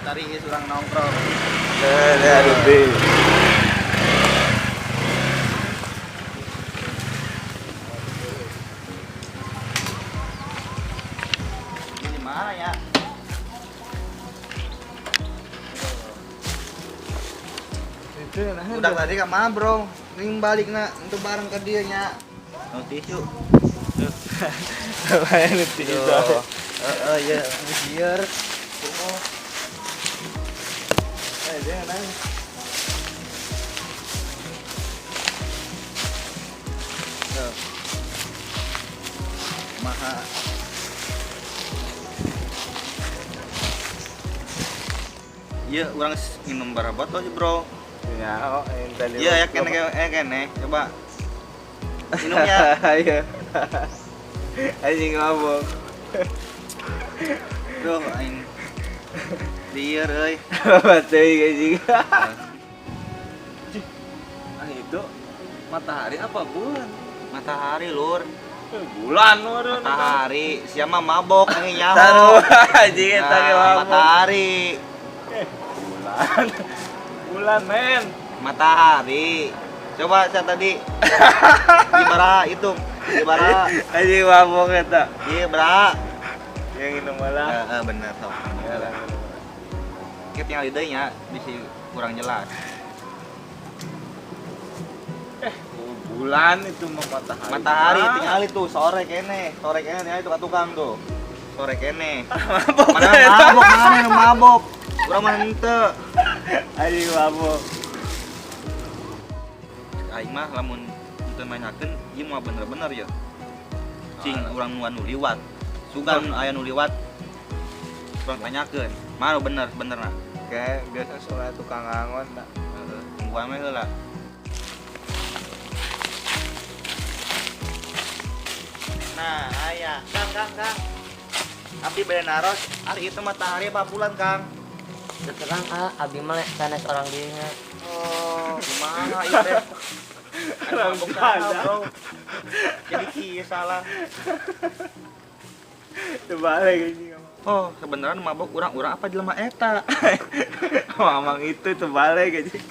Tari surang nongkrong. Aduh, Bi. Ini mana ya? Itu nah. Udah tadi ke mana bro? Ning balik na untuk bareng ke dia nya. No tisu. Lain itu. Ya, biar. Dia nang. Maha. Iya, orang minum barabat aja bro. Ya, tadi. Iya, ya kene, coba. Minumnya. Iya. Anjing mabok. Tuh, aing. Liar euy. Bateuy anjing. Ah itu matahari apa bulan? Matahari lur. Bulan lur. Matahari, siapa mabok ini nyaho. Taruh anjing eta ge Nah, mabok. matahari. Bulan. Bulan men. Matahari. Coba saya tadi. Ibara itu. Ibara. Anjing mabok eta. Iya, bra. Yang ini malah. Bener toh. Kita tinggal ide nya bisa kurang jelas. Bulan itu mah matahari. Matahari tinggal itu sore kene itu tukang tuh. Sore kene. Mabok. Mana mabok. Urang mah henteu. Anjing mabok. Aing mah lamun teu nanyakeun ieu mah bener-bener ya. Cing urang nu liwat. Sugan aya nu liwat. Urang tanyakeun, mana bener nah. Kayak biasa soalnya tukang angon tak. Tungguan mah heula. Nah, aya, Kang. Abdi bade naros, ari itu matahari apa bulan, Kang? Terang abdi mah sanes orang dirinya. Oh, kumaha ieu teh? Anu mabok salah, bro. Jadi kieu salah. Terbalik anjing. Oh, sebenarnya mabok urang apa jelema eta? Mamang itu terbalik anjing.